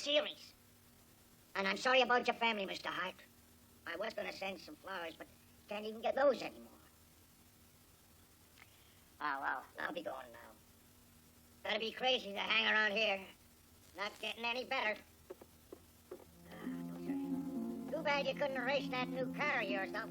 Series. And I'm sorry about your family, Mr. Hart. I was going to send some flowers, but can't even get those anymore. Oh, well, I'll be going now. Gotta be crazy to hang around here. Not getting any better. No, sir. Too bad you couldn't erase that new car of yours, though.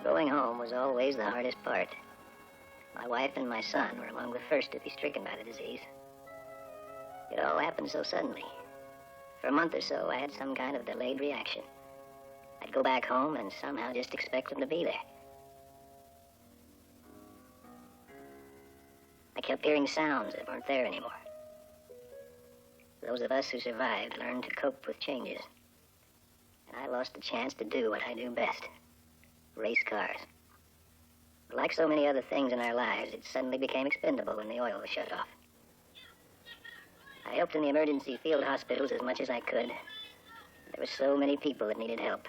Going home was always the hardest part. My wife and my son were among the first to be stricken by the disease. It all happened so suddenly. For a month or so, I had some kind of delayed reaction. I'd go back home and somehow just expect them to be there. I kept hearing sounds that weren't there anymore. Those of us who survived learned to cope with changes. And I lost the chance to do what I do best. Race cars. But like so many other things in our lives, it suddenly became expendable when the oil was shut off. I helped in the emergency field hospitals as much as I could. There were so many people that needed help.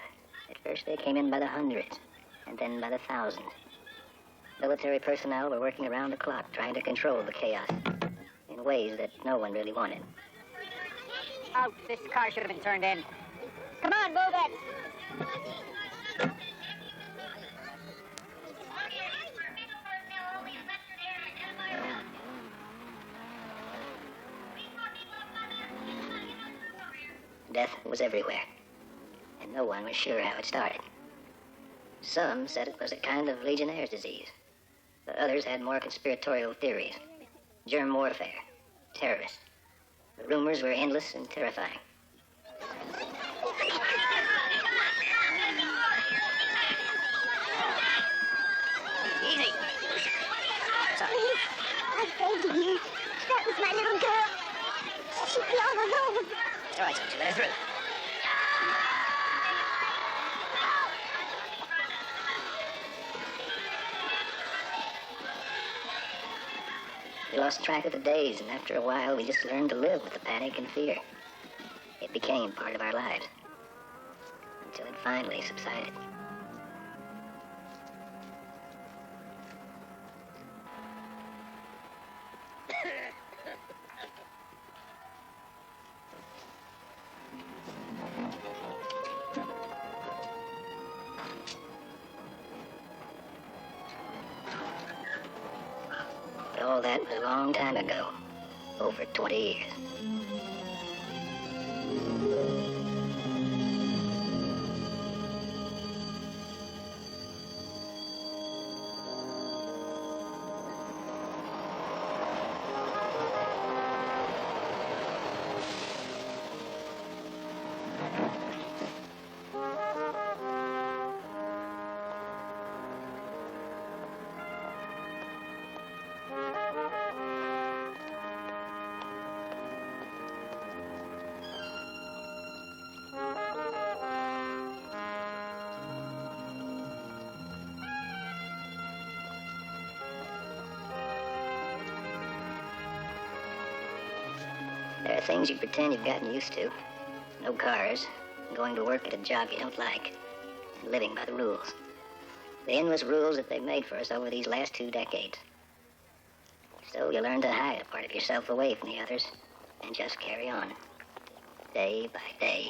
At first they came in by the hundreds, and then by the thousands. Military personnel were working around the clock trying to control the chaos in ways that no one really wanted. Out, this car should have been turned in. Come on, move it! Death was everywhere, and no one was sure how it started. Some said it was a kind of Legionnaire's disease, but others had more conspiratorial theories. Germ warfare, terrorists. The rumors were endless and terrifying. Easy. Sorry. I'm begging you. That was my little girl. She'd be all alone. All right, don't you let her through. We lost track of the days, and after a while, we just learned to live with the panic and fear. It became part of our lives, until it finally subsided. But all that was a long time ago, over 20 years. There are things you pretend you've gotten used to. No cars, going to work at a job you don't like, and living by the rules. The endless rules that they've made for us over these last 2 decades. So you learn to hide a part of yourself away from the others and just carry on. Day by day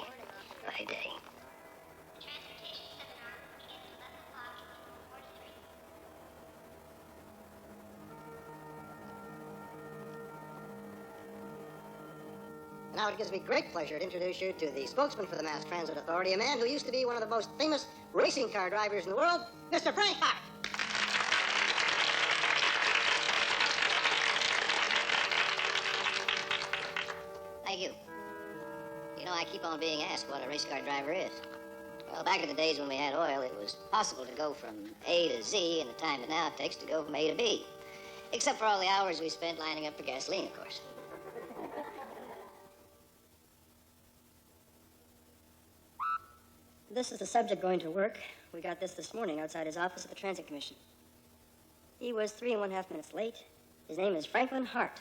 by day. Now it gives me great pleasure to introduce you to the spokesman for the Mass Transit Authority, a man who used to be one of the most famous racing car drivers in the world, Mr. Frank Hart. you. You know, I keep on being asked what a race car driver is. Well, back in the days when we had oil, it was possible to go from A to Z in the time that now it takes to go from A to B. Except for all the hours we spent lining up for gasoline, of course. This is the subject going to work. We got this morning outside his office at the Transit Commission. He was 3½ minutes late. His name is Franklin Hart.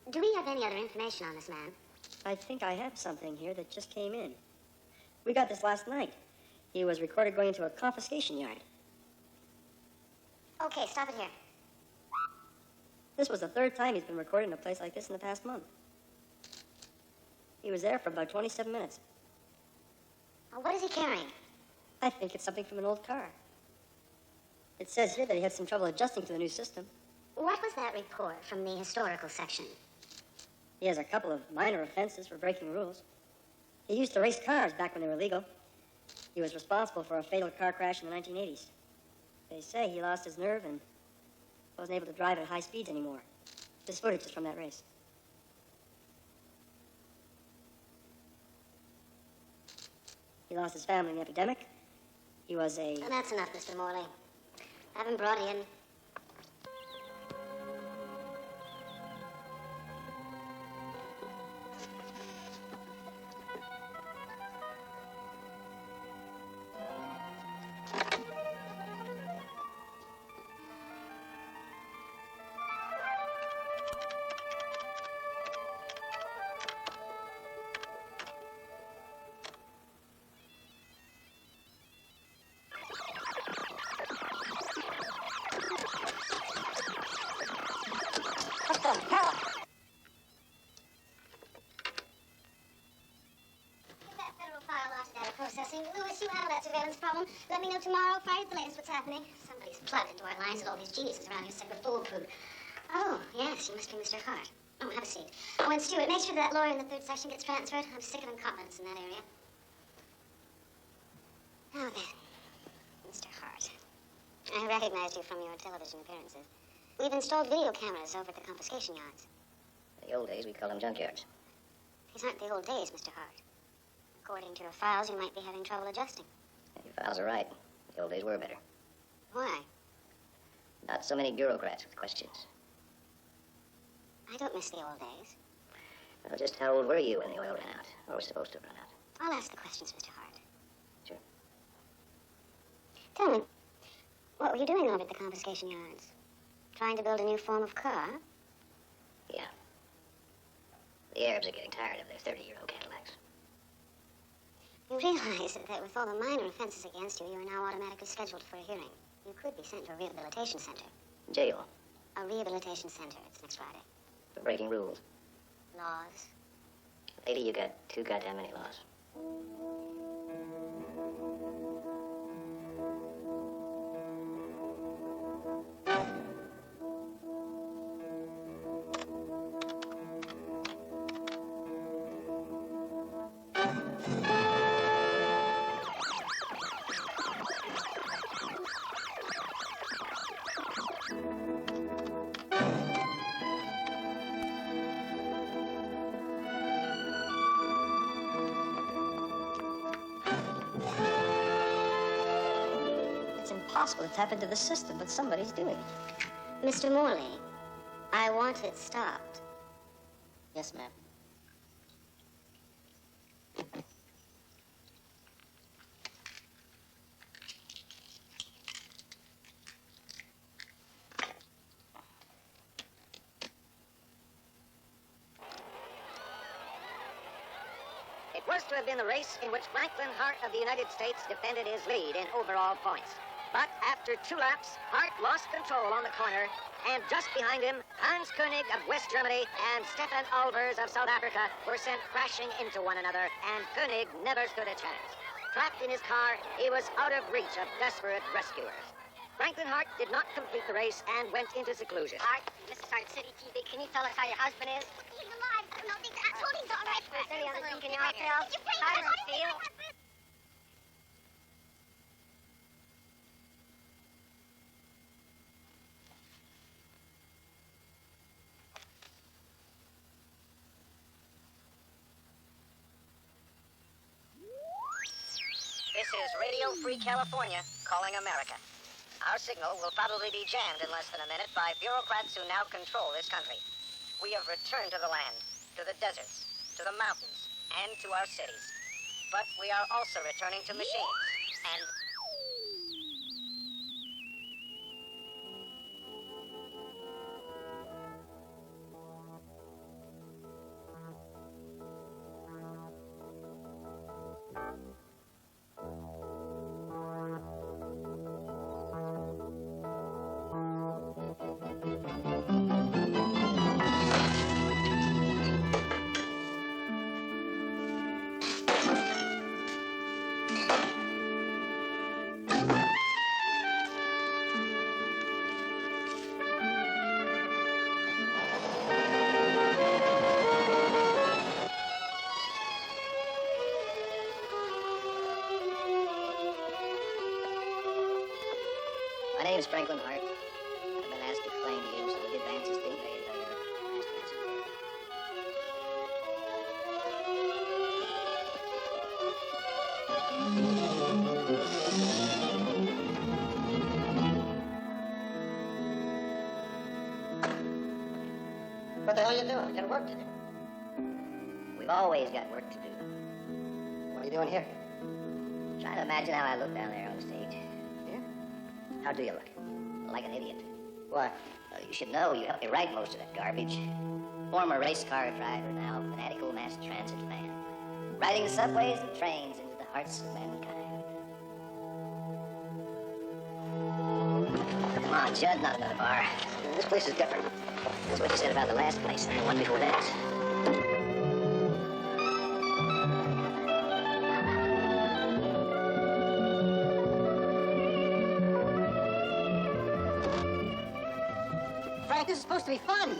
Do we have any other information on this man? I think I have something here that just came in. We got this last night. He was recorded going into a confiscation yard. Okay, stop it here. This was the 3rd time he's been recorded in a place like this in the past month. He was there for about 27 minutes. What is he carrying? I think it's something from an old car. It says here that he had some trouble adjusting to the new system. What was that report from the historical section? He has a couple of minor offenses for breaking rules. He used to race cars back when they were legal. He was responsible for a fatal car crash in the 1980s. They say he lost his nerve and wasn't able to drive at high speeds anymore. This footage is from that race. He lost his family in the epidemic. He was a... Well, that's enough, Mr. Morley. Have him brought in. Processing. Lewis, you handle that surveillance problem. Let me know tomorrow, Friday at the latest, what's happening. Somebody's plugged into our lines with all these geniuses around here, sick of foolproof. Oh, yes, you must be Mr. Hart. Oh, have a seat. Oh, and Stuart, make sure that lawyer in the 3rd section gets transferred. I'm sick of incompetence in that area. Now then, Mr. Hart. I recognized you from your television appearances. We've installed video cameras over at the confiscation yards. In the old days, we called them junkyards. These aren't the old days, Mr. Hart. According to your files, you might be having trouble adjusting. Your files are right. The old days were better. Why? Not so many bureaucrats with questions. I don't miss the old days. Well, just how old were you when the oil ran out? Or was supposed to run out? I'll ask the questions, Mr. Hart. Sure. Tell me, what were you doing over at the confiscation yards? Trying to build a new form of car? Yeah. The Arabs are getting tired of their 30-year-old Cadillacs. You realize that with all the minor offenses against you, you are now automatically scheduled for a hearing. You could be sent to a rehabilitation center. Jail. A rehabilitation center. It's next Friday. For breaking rules. Laws. Lady, you got too goddamn many laws. Impossible to tap into the system, but somebody's doing it. Mr. Morley, I want it stopped. Yes, ma'am. It was to have been the race in which Franklin Hart of the United States defended his lead in overall points. But after 2 laps, Hart lost control on the corner, and just behind him, Hans Koenig of West Germany and Stefan Albers of South Africa were sent crashing into one another, and Koenig never stood a chance. Trapped in his car, he was out of reach of desperate rescuers. Franklin Hart did not complete the race and went into seclusion. Hart, this is Hart City TV. Can you tell us how your husband is? He's alive. No, I told he's all right. Is any other thing in your hotel? How does it feel? This is Radio Free California calling America. Our signal will probably be jammed in less than a minute by bureaucrats who now control this country. We have returned to the land, to the deserts, to the mountains, and to our cities. But we are also returning to machines, and... My name is Franklin Hart. I've been asked to explain to you some of the advances being made by your mass transit. What the hell are you doing? You got work to do. We've always got work to do. What are you doing here? Trying to imagine how I look down there on the stage. Here? How do you look? Like an idiot. Why? Well, you should know you helped me write most of that garbage. Former race car driver, now fanatical mass transit fan. Riding the subways and trains into the hearts of mankind. Come on, Judd, not another bar. This place is different. That's what you said about the last place and the one before that. Frank, this is supposed to be fun.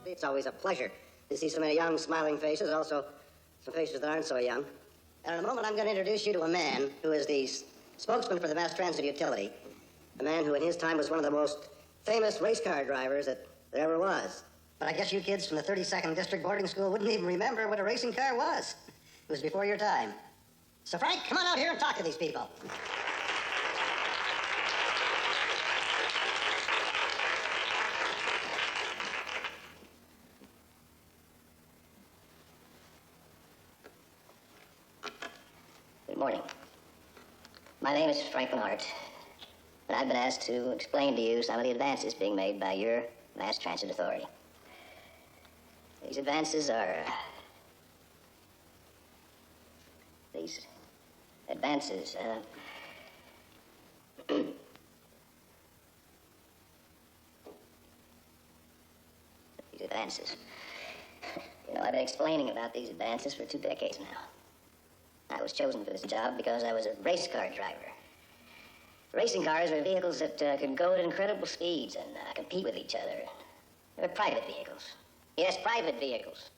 It's always a pleasure to see so many young, smiling faces, also some faces that aren't so young. And in a moment, I'm going to introduce you to a man who is the spokesman for the mass transit utility, a man who in his time was one of the most famous race car drivers that there ever was. But I guess you kids from the 32nd District Boarding School wouldn't even remember what a racing car was. It was before your time. So, Frank, come on out here and talk to these people. Good morning. My name is Franklin Hart, and I've been asked to explain to you some of the advances being made by your Mass Transit Authority. These advances are... these advances, these advances. You know, I've been explaining about these advances for 2 decades now. I was chosen for this job because I was a race car driver. Racing cars were vehicles that could go at incredible speeds and compete with each other. They were private vehicles. Yes, private vehicles.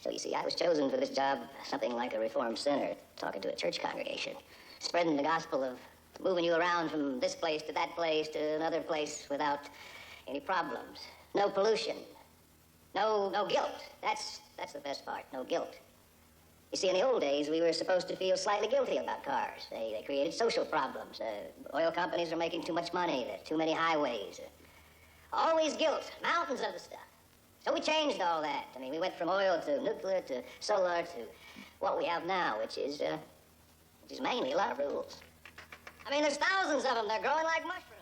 So you see, I was chosen for this job, something like a reformed sinner talking to a church congregation, spreading the gospel of moving you around from this place to that place to another place without any problems. No pollution. No guilt. That's the best part, no guilt. You see, in the old days, we were supposed to feel slightly guilty about cars. They created social problems. Oil companies are making too much money. There are too many highways. Always guilt. Mountains of the stuff. So we changed all that. I mean, we went from oil to nuclear to solar to what we have now, which is mainly a lot of rules. I mean, there's thousands of them. They're growing like mushrooms.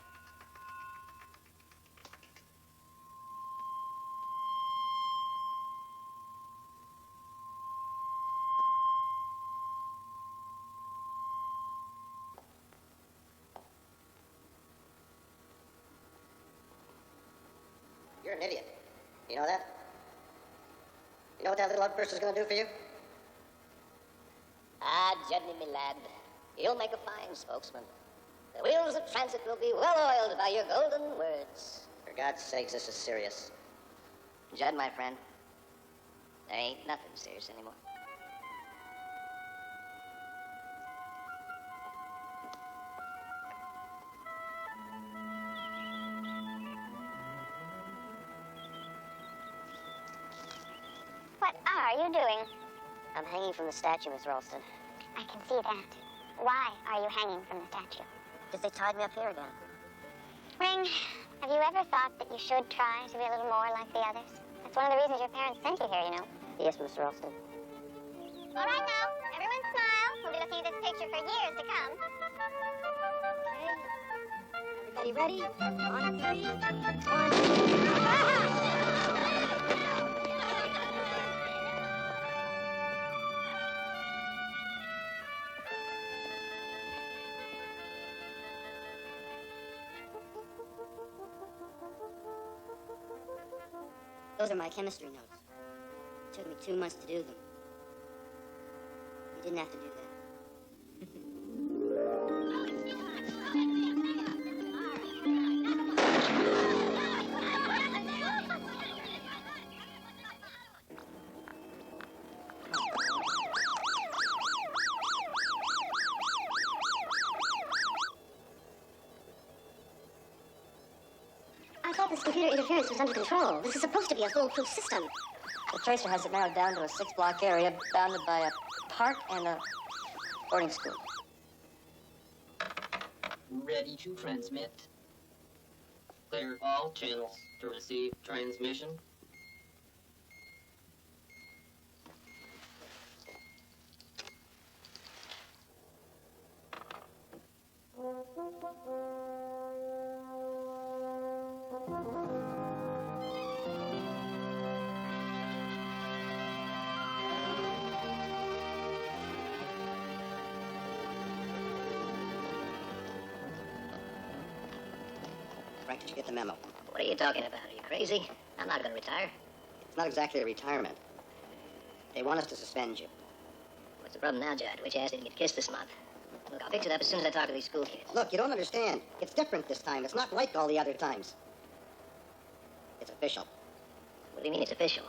You're an idiot. You know that? You know what that little old person's gonna do for you? Ah, Judney, me lad, you'll make a fine spokesman. The wheels of transit will be well oiled by your golden words. For God's sakes, this is serious. Judd, my friend, there ain't nothing serious anymore. are you doing? I'm hanging from the statue, Miss Ralston. I can see that. Why are you hanging from the statue? Because they tied me up here again. Ring, have you ever thought that you should try to be a little more like the others? That's one of the reasons your parents sent you here, you know. Yes, Miss Ralston. All right now, everyone smile. We'll be looking at this picture for years to come. Everybody ready? On three. One. Those are my chemistry notes. It took me 2 months to do them. You didn't have to do that. I thought this computer interference was under control. This is supposed to be a foolproof system. The tracer has it narrowed down to a 6-block area bounded by a park and a boarding school. Ready to transmit. Clear all channels to receive transmission. Frank, did you get the memo? What are you talking about? Are you crazy? I'm not going to retire. It's not exactly a retirement. They want us to suspend you. What's the problem now, Judd? Which ass didn't get kissed this month? Look, I'll fix it up as soon as I talk to these school kids. Look, you don't understand. It's different this time. It's not like all the other times. It's official. What do you mean it's official?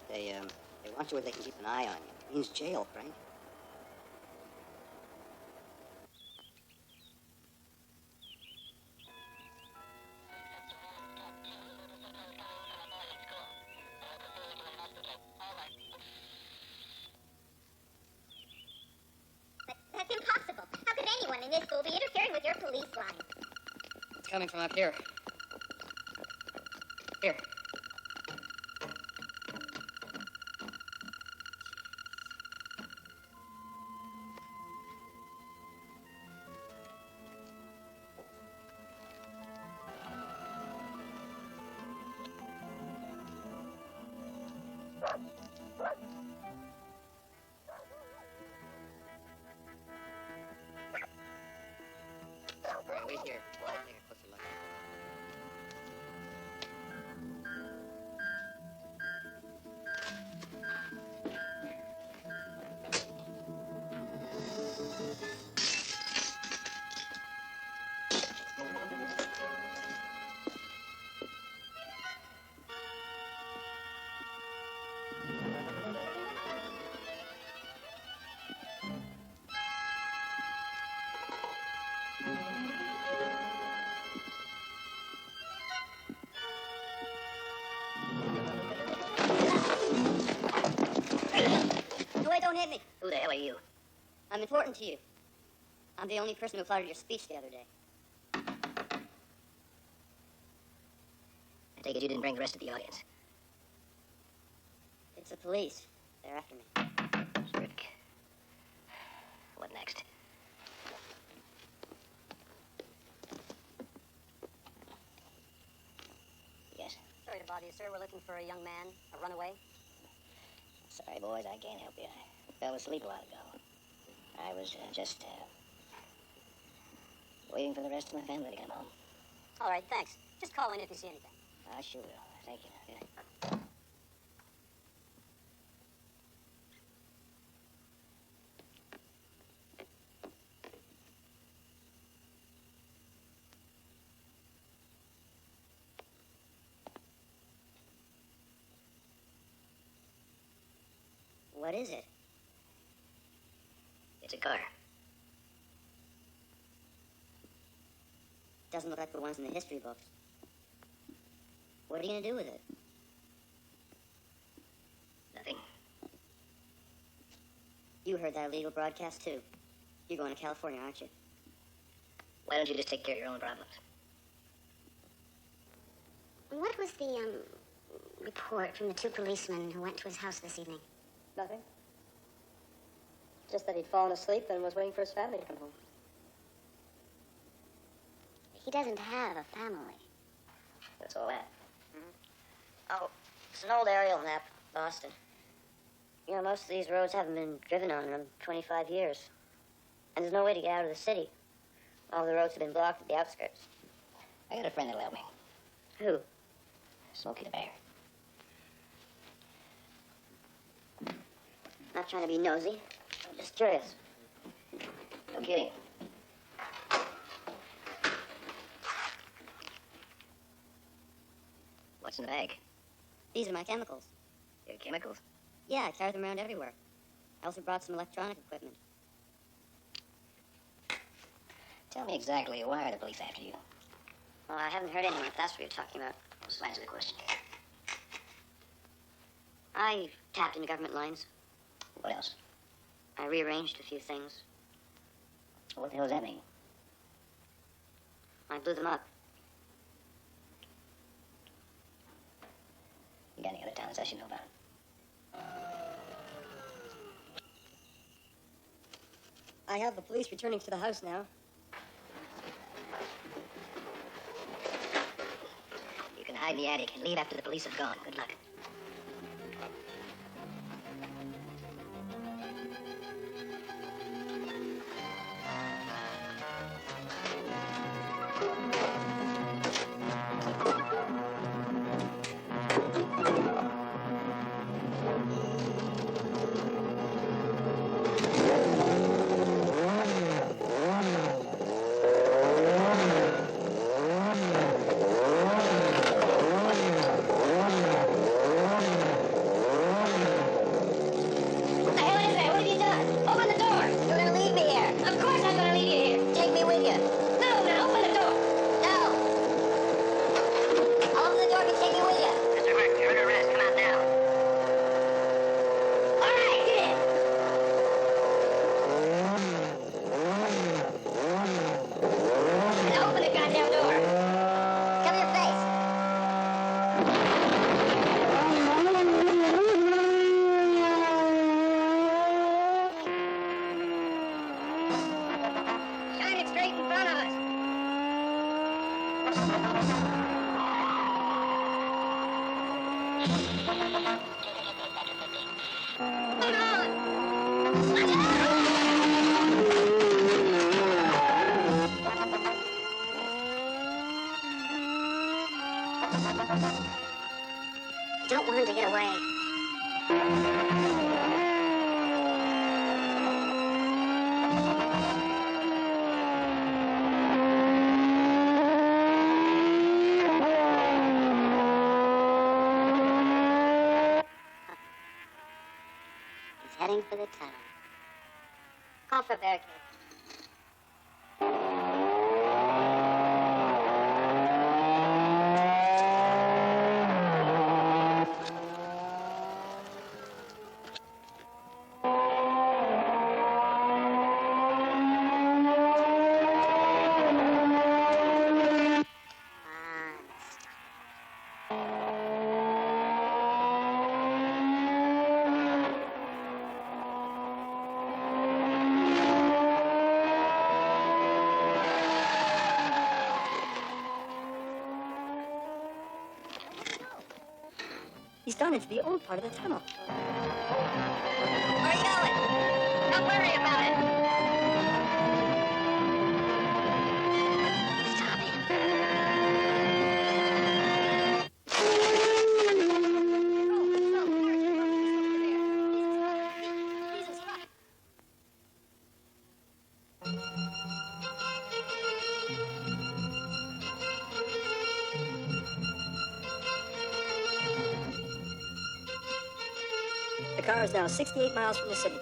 They want you where they can keep an eye on you. It means jail, Frank. But that's impossible. How could anyone in this school be interfering with your police line? It's coming from up here. Here. Wait here. Take a closer look. No, wait, don't hit me. Who the hell are you? I'm important to you. I'm the only person who applauded your speech the other day. I take it you didn't bring the rest of the audience. It's the police. They're after me. Rick. What next? Yes. Sorry to bother you, sir. We're looking for a young man, a runaway. Sorry, boys, I can't help you. I fell asleep a while ago. I was just waiting for the rest of my family to come home. All right, thanks. Just call in if you see anything. I sure will. Thank you. Good night. What is it? It's a car. Doesn't look like the ones in the history books. What are you gonna do with it? Nothing. You heard that illegal broadcast, too. You're going to California, aren't you? Why don't you just take care of your own problems? What was the, report from the two policemen who went to his house this evening? Nothing. Just that he'd fallen asleep and was waiting for his family to come home. He doesn't have a family. That's all that. Oh, it's an old aerial map, Boston. You know, most of these roads haven't been driven on in 25 years. And there's no way to get out of the city. All the roads have been blocked at the outskirts. I got a friend that'll help me. Who? Smokey the Bear. Not trying to be nosy. I'm just curious. No kidding. What's in the bag? These are my chemicals. Your chemicals? Yeah, I carry them around everywhere. I also brought some electronic equipment. Tell me exactly why are the police after you? Well, I haven't heard anyone if that's what you're talking about. Just answer the question. I tapped into government lines. What else? I rearranged a few things. What the hell does that mean? I blew them up. You got any other talents I should know about? I have the police returning to the house now. You can hide in the attic and leave after the police have gone. Good luck. Don't want him to get away. He's heading for the tunnel. Call for a barricade. He's gone into the old part of the tunnel. Where are you going? Don't worry about it. The car is now 68 miles from the city.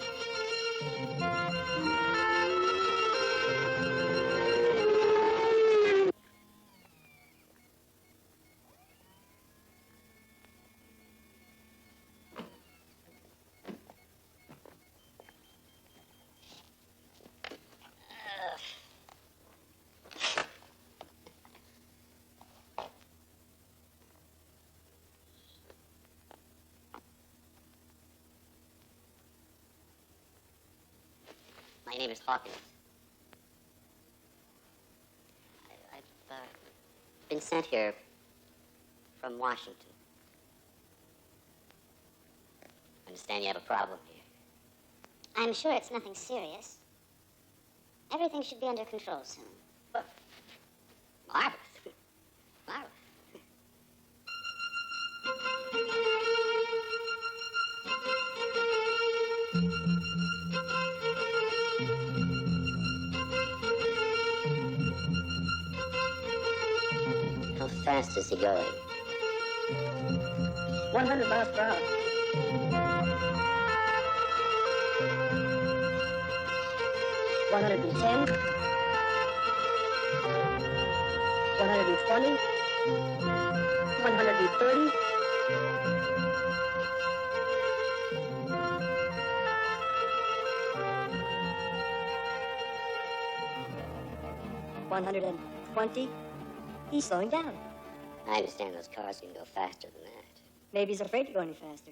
My name is Hawkins. I've been sent here from Washington. I understand you have a problem here. I'm sure it's nothing serious. Everything should be under control soon. Marvelous. Marvelous. How fast is he going? 100 miles per hour. 110. 120. 130. 120. He's slowing down. I understand those cars can go faster than that. Maybe he's afraid to go any faster.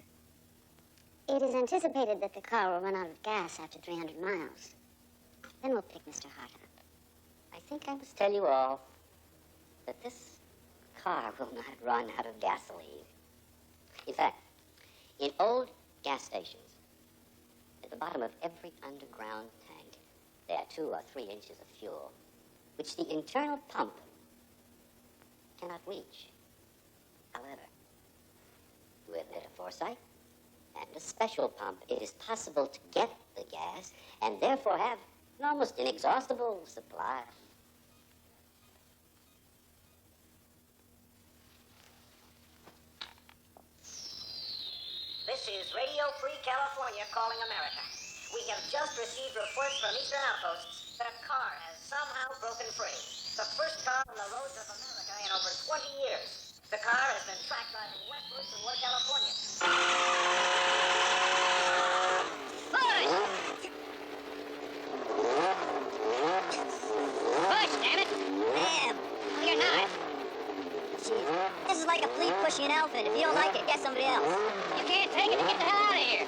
It is anticipated that the car will run out of gas after 300 miles. Then we'll pick Mr. Hart up. I think I must tell you all that this car will not run out of gasoline. In fact, in old gas stations, at the bottom of every underground tank, there are 2 or 3 inches of fuel, which the internal pump cannot reach. However, with a bit of foresight and a special pump, it is possible to get the gas and therefore have an almost inexhaustible supply. This is Radio Free California calling America. We have just received reports from eastern outposts that a car has somehow broken free. The first car on the roads of America in over 20 years. The car has been tracked driving westward toward California. Push, damn it! Damn. You're not. Chief, this is like a flea pushing an elephant. If you don't like it, get somebody else. You can't take it. Get the hell out of here.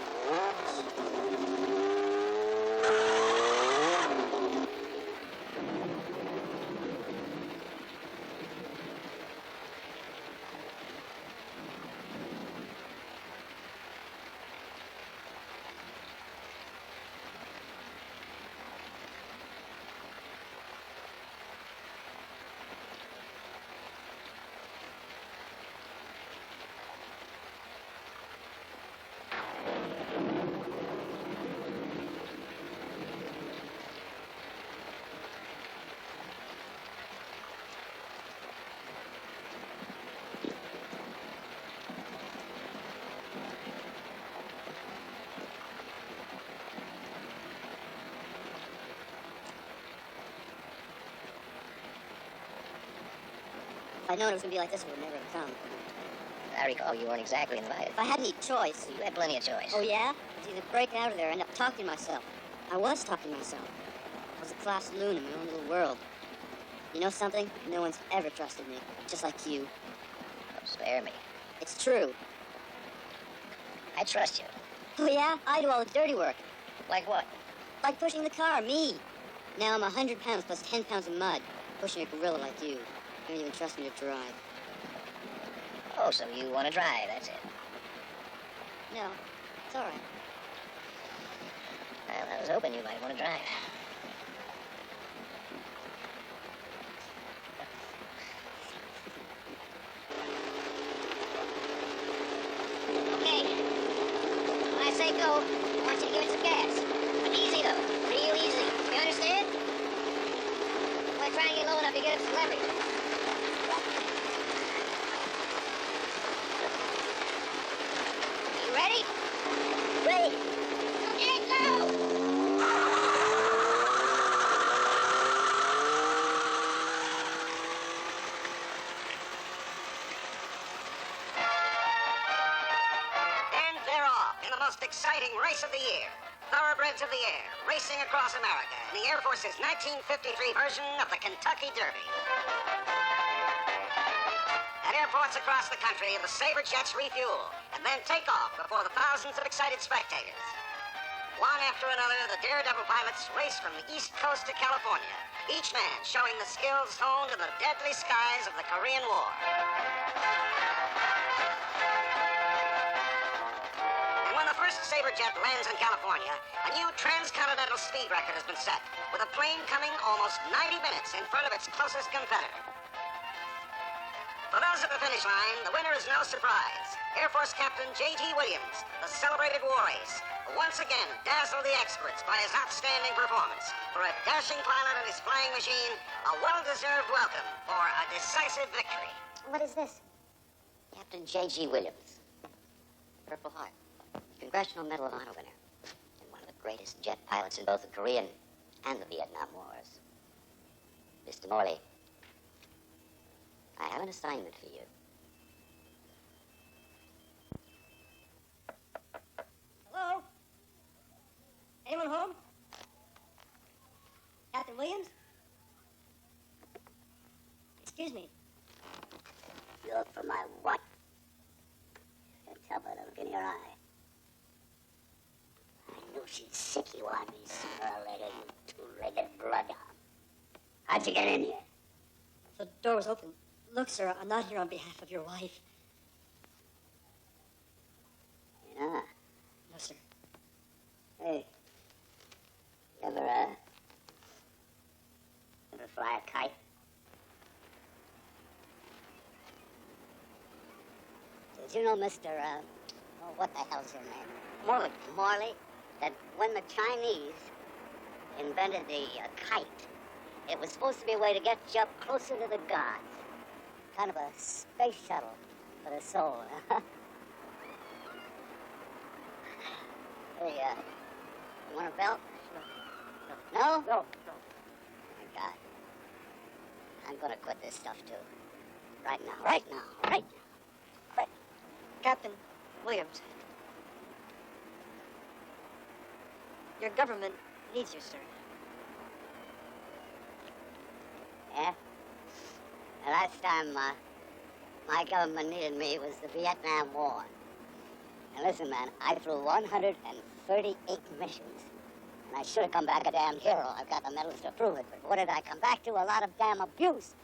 If I'd known it was going to be like this, it would never have come. I recall you weren't exactly invited. If I had any choice. You had plenty of choice. Oh, yeah? It's either break out of there or end up talking to myself. I was talking to myself. I was a class loon in my own little world. You know something? No one's ever trusted me. Just like you. Oh, spare me. It's true. I trust you. Oh, yeah? I do all the dirty work. Like what? Like pushing the car, me. Now I'm 100 pounds plus 10 pounds of mud. Pushing a gorilla like you. You don't even trust me to drive. Oh, so you want to drive, that's it. No, it's all right. Well, I was hoping you might want to drive. Okay. When I say go, I want you to give it some gas. But easy, though. Real easy. You understand? I'm going to try and get low enough to get up some leverage. You ready? Ready? And go! And they're off in the most exciting race of the year. Thoroughbreds of the Air, racing across America in the Air Force's 1953 version of the Kentucky Derby. At airports across the country, the Sabre jets refuel and then take off before the thousands of excited spectators. One after another, the daredevil pilots race from the East Coast to California, each man showing the skills honed in the deadly skies of the Korean War. And when the first Sabre jet lands in California, a new transcontinental speed record has been set, with a plane coming almost 90 minutes in front of its closest competitor. For those at the finish line, the winner is no surprise. Air Force Captain J.G. Williams, the celebrated war ace, who once again dazzled the experts by his outstanding performance. For a dashing pilot and his flying machine, a well-deserved welcome for a decisive victory. What is this? Captain J.G. Williams, Purple Heart, Congressional Medal of Honor winner, and one of the greatest jet pilots in both the Korean and the Vietnam Wars. Mr. Morley, I have an assignment for you. Hello? Anyone home? Captain Williams? Excuse me. You look for my what? Can't tell by the look in your eye. I knew she'd sick you on me sooner or later, you two-legged bloodhound. How'd you get in here? The door was open. Look, sir, I'm not here on behalf of your wife. Yeah. No, sir. Hey, you ever fly a kite? Did you know, Mr. What the hell's your name? Morley. Morley, that when the Chinese invented the kite, it was supposed to be a way to get you up closer to the gods. Kind of a space shuttle for the soul. Hey, you want a belt? No? No. Oh, my God. I'm gonna quit this stuff, too. Right now, right now, right now. Right. Captain Williams. Your government needs you, sir. Yeah? The last time my government needed me was the Vietnam War. And listen, man, I flew 138 missions. And I should have come back a damn hero. I've got the medals to prove it. But what did I come back to? A lot of damn abuse.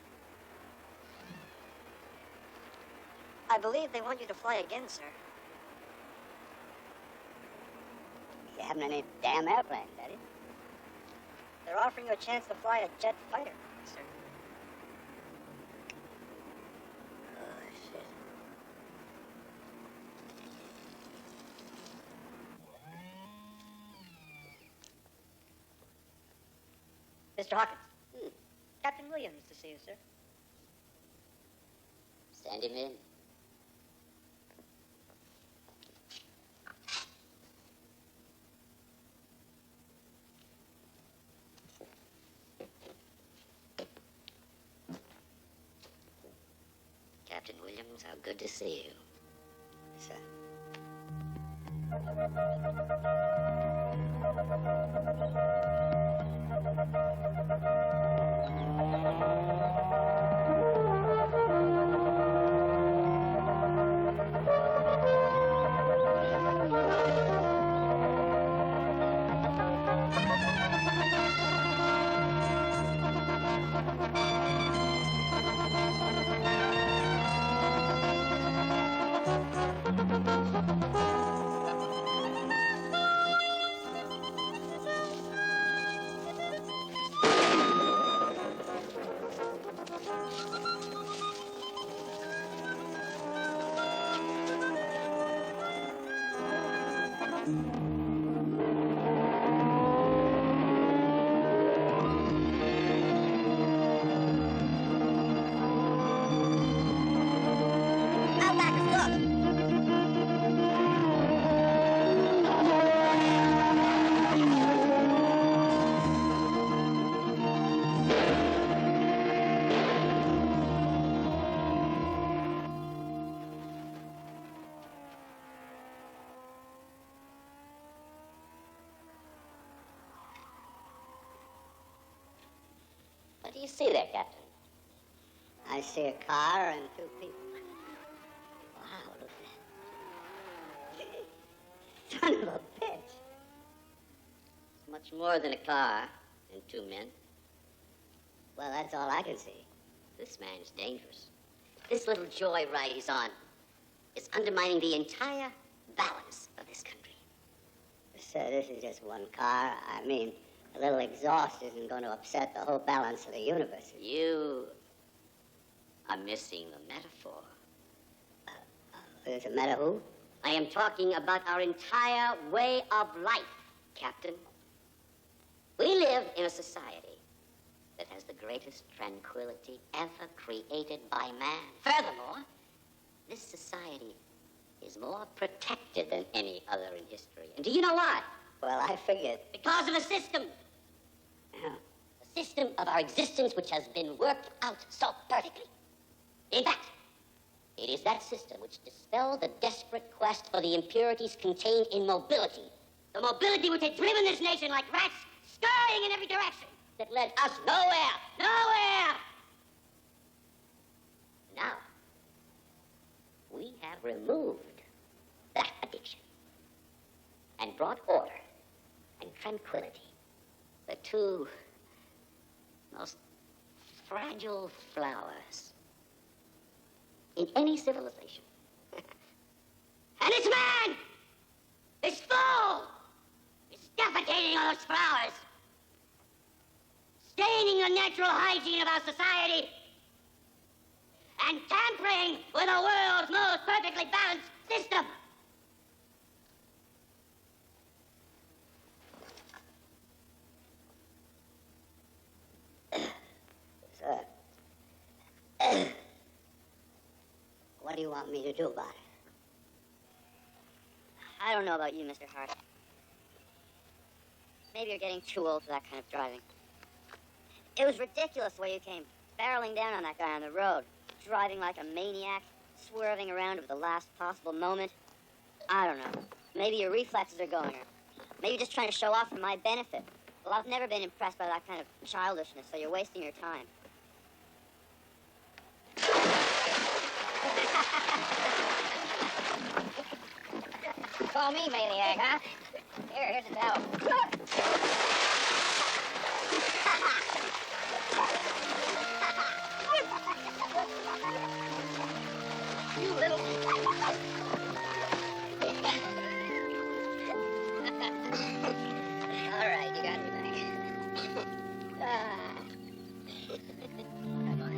I believe they want you to fly again, sir. You haven't any damn airplanes, Eddie. They're offering you a chance to fly a jet fighter, sir. Oh, shit. Mr. Hawkins. Captain Williams to see you, sir. Send him in. Captain Williams, how good to see you. Sir. What do you see there, Captain? I see a car and two people. Wow, look at that. Son of a bitch. much more than a car and two men. Well, that's all I can see. This man is dangerous. This little joyride he's on is undermining the entire balance of this country. This is just one car. I mean, a little exhaust isn't going to upset the whole balance of the universe. You are missing the metaphor. It's a matter who? I am talking about our entire way of life, Captain. We live in a society that has the greatest tranquility ever created by man. Furthermore, this society is more protected than any other in history. And do you know why? Well, I figured. Because of a system. Yeah. A system of our existence which has been worked out so perfectly. In fact, it is that system which dispelled the desperate quest for the impurities contained in mobility. The mobility which had driven this nation like rats scurrying in every direction. That led us nowhere. Nowhere! Now, we have removed that addiction and brought order and tranquility, the two most fragile flowers in any civilization. And this man, this fool, is defecating on those flowers, staining the natural hygiene of our society, and tampering with the world's most perfectly balanced system. Sir. What do you want me to do about it? I don't know about you, Mr. Hart. Maybe you're getting too old for that kind of driving. It was ridiculous the way you came barreling down on that guy on the road, driving like a maniac, swerving around at the last possible moment. I don't know. Maybe your reflexes are going, or maybe you're just trying to show off for my benefit. Well, I've never been impressed by that kind of childishness, so you're wasting your time. Call me maniac, huh? Here's a towel. You little... All right, you got me back. Come on.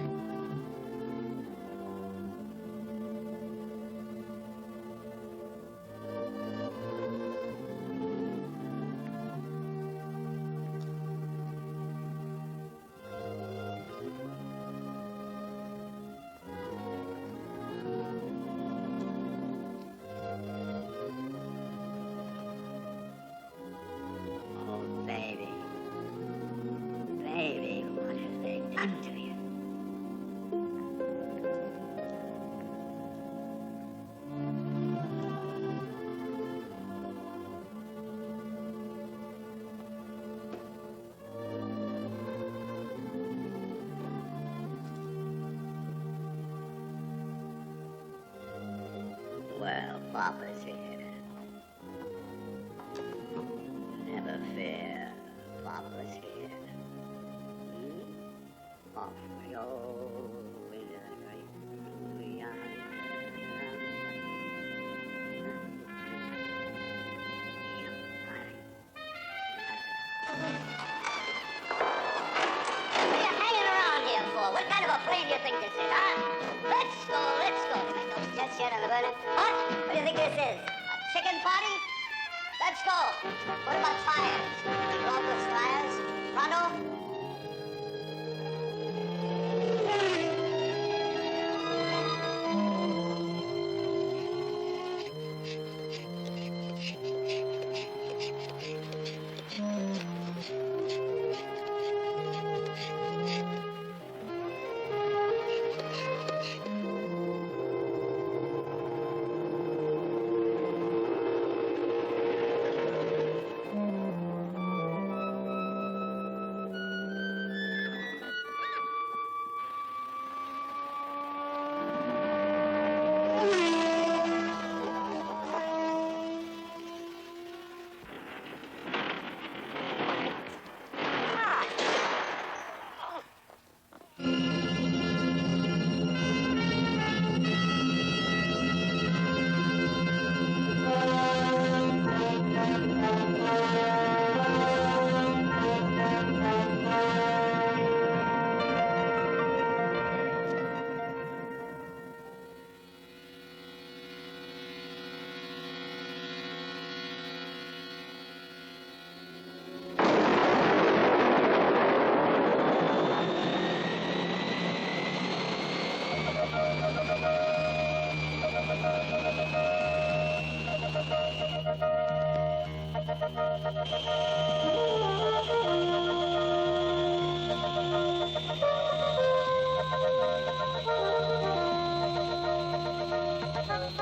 Oh, baby. Baby, what have they done to you? Well, Papa's here. Never fear, Papa's here. Off we go into the great beyond. What are you hanging around here for? What kind of a plane do you think this is, huh? Let's go, let's go. Make those jets yet on the burner. What? What do you think this is? A chicken party? Let's go. What about fires? Locust fires? Pronto?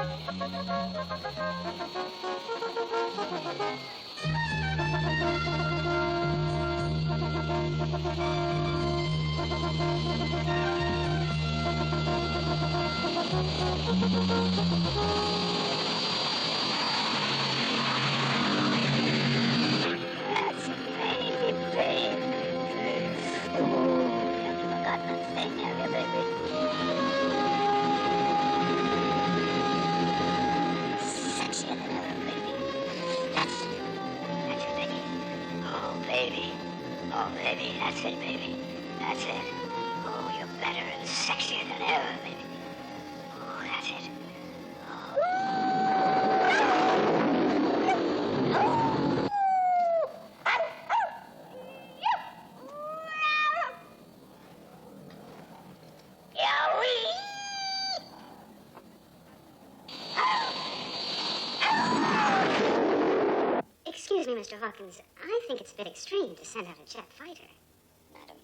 That's baby, baby. Oh, you haven't forgotten a thing, have you, baby? Sexier than ever, baby. That's it, baby. Oh, baby. Oh, baby, that's it, baby. That's it. Oh, you're better and sexier than ever, baby. Oh, that's it. Excuse me, Mr. Hawkins. I think it's a bit extreme to send out a jet fighter. Madam,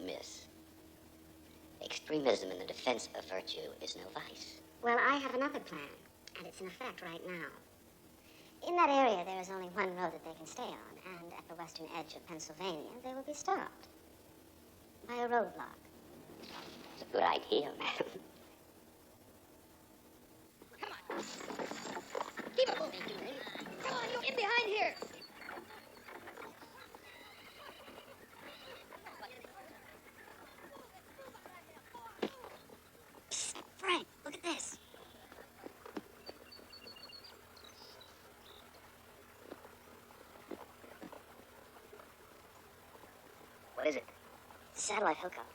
miss, extremism in the defense of virtue is no vice. Well, I have another plan, and it's in effect right now. In that area, there is only one road that they can stay on, and at the western edge of Pennsylvania, they will be stopped by a roadblock. It's a good idea, madam. Keep it moving, you lady. Come on, you get behind here. Psst, Frank, look at this. What is it? Satellite hookup.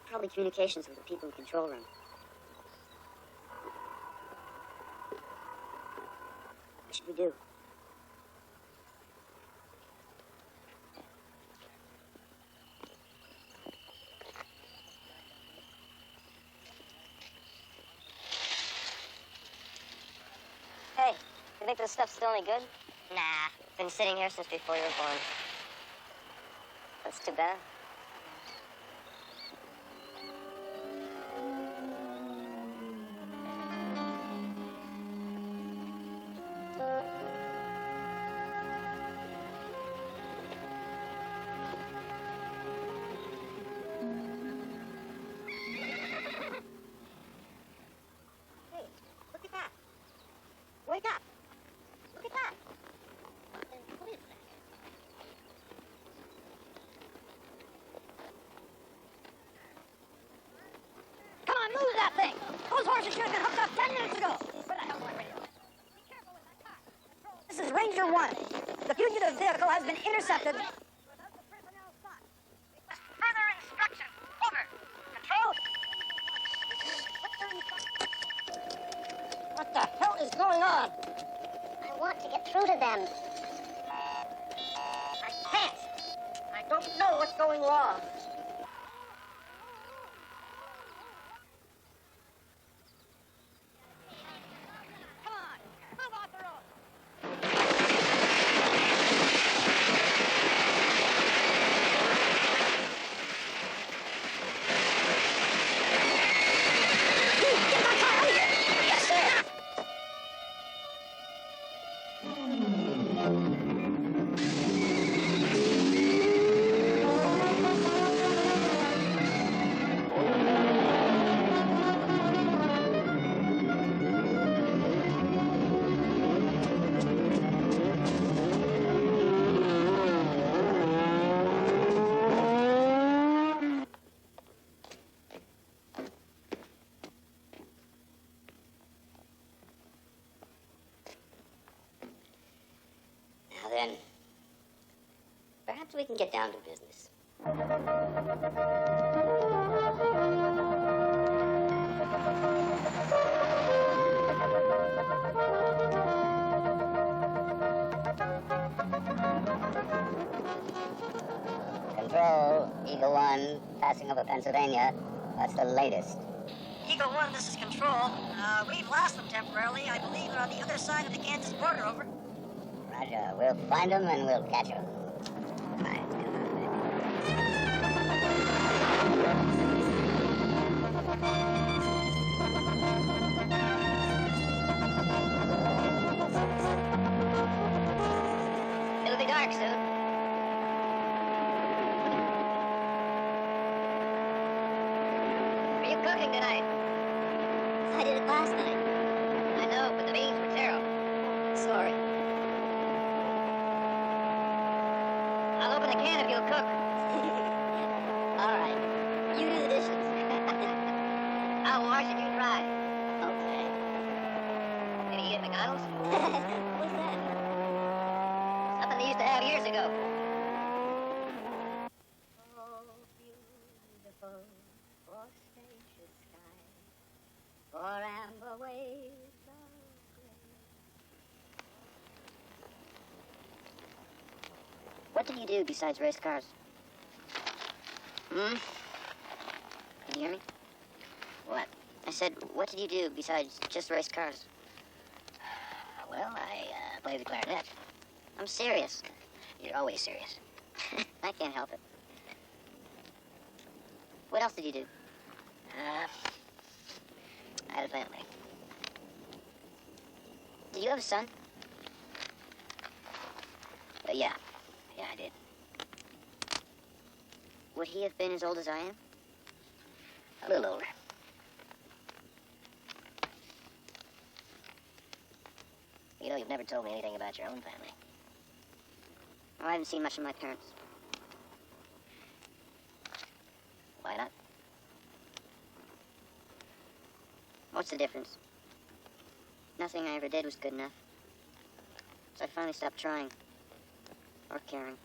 Probably communications with the people in the control room. What should we do? Hey, you think this stuff's still any good? Nah, Been sitting here since before you were born. That's too bad. hey, look at that. Wake up. Look at that. What is that? Come on, move that thing. Those horses should have been hooked up 10 minutes ago. Where the hell's my radio? Be careful with that car. This is Ranger 1. The fugitive vehicle has been intercepted. Further instructions. Over. Control. What the hell is going on? I want to get through to them. I can't. I don't know what's going wrong. Come on. Move off the road. Now then, perhaps we can get down to business. Control, Eagle 1, passing over Pennsylvania. What's the latest? Eagle 1, this is Control. We've lost them temporarily. I believe they're on the other side of the Kansas border, over. Roger, we'll find them and we'll catch them. Right, come on, baby. Were you cooking tonight? I did it last night. I know, but the beans were terrible. Sorry. I'll open the can if you'll cook. All right. You do the dishes. I'll wash and you dry. Okay. Maybe you eat at McDonald's? What's that? Something they used to have years ago. Oh, beautiful, for spacious sky, for amber waves of gray. What did you do besides race cars? Hmm? Can you hear me? What? I said, what did you do besides just race cars? Well, I play the clarinet. I'm serious. You're always serious. I can't help it. What else did you do? I had a family. Did you have a son? Yeah. Yeah, I did. Would he have been as old as I am? A little older. You know, you've never told me anything about your own family. Oh, I haven't seen much of my parents. Why not? What's the difference? Nothing I ever did was good enough. So I finally stopped trying. Or caring.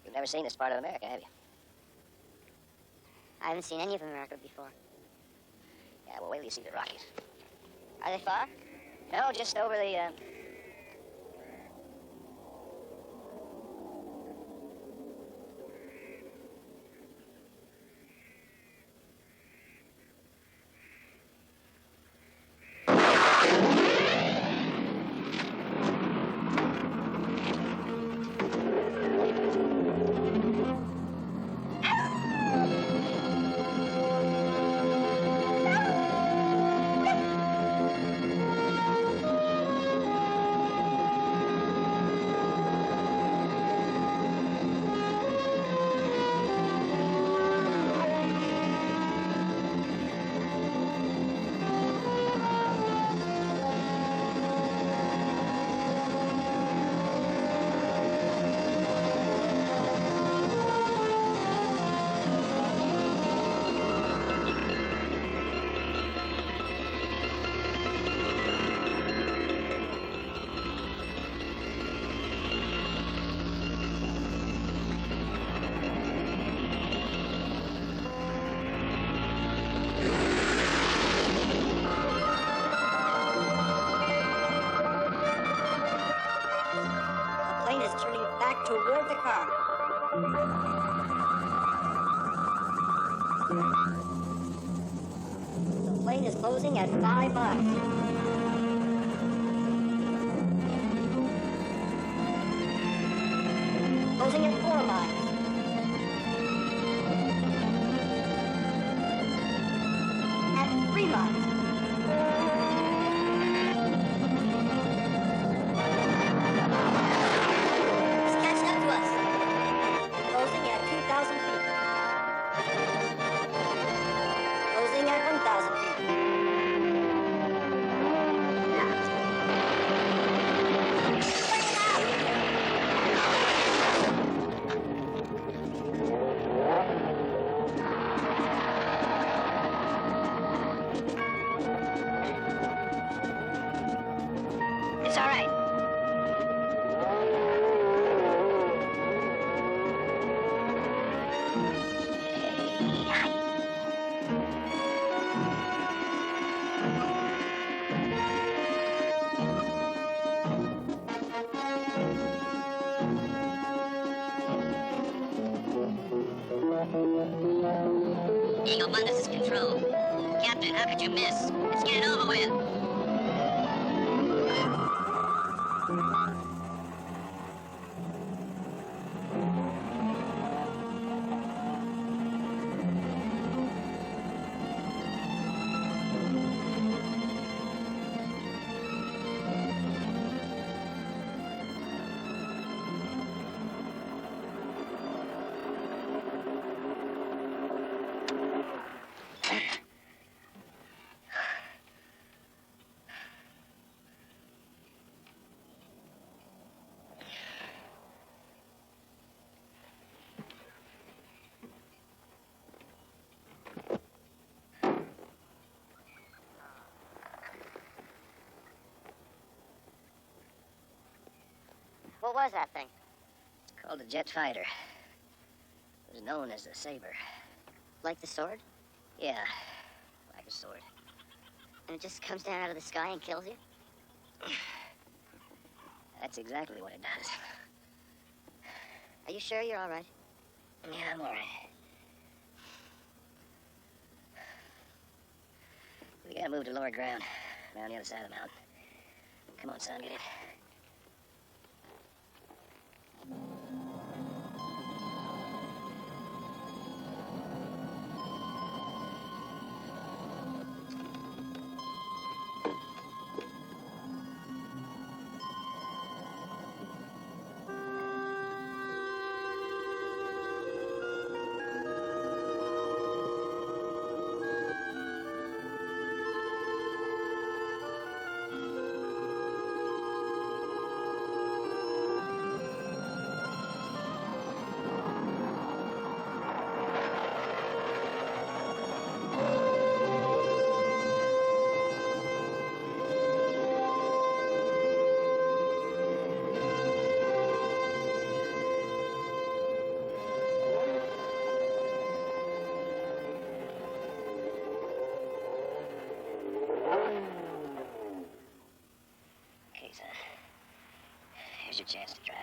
You've never seen this part of America, have you? I haven't seen any of America before. Yeah, well, wait till you see the Rockies. Are they far? No, just over the, The plane is turning back toward the car. The plane is closing at 5 miles. Closing at 4 miles. At 3 miles. It's catching up to us. Closing at 2,000 feet. Closing at 1,000 feet. Bring it out! It's all right. Eagle One, this is Control. Captain, how could you miss? Let's get it over with. What was that thing? It's called a jet fighter. It was known as the Saber. Like the sword? Yeah, like a sword. And it just comes down out of the sky and kills you? That's exactly what it does. Are you sure you're all right? Yeah, I'm all right. We gotta move to lower ground, around the other side of the mountain. Come on, son, get in. Okay, son. Here's your chance to drive.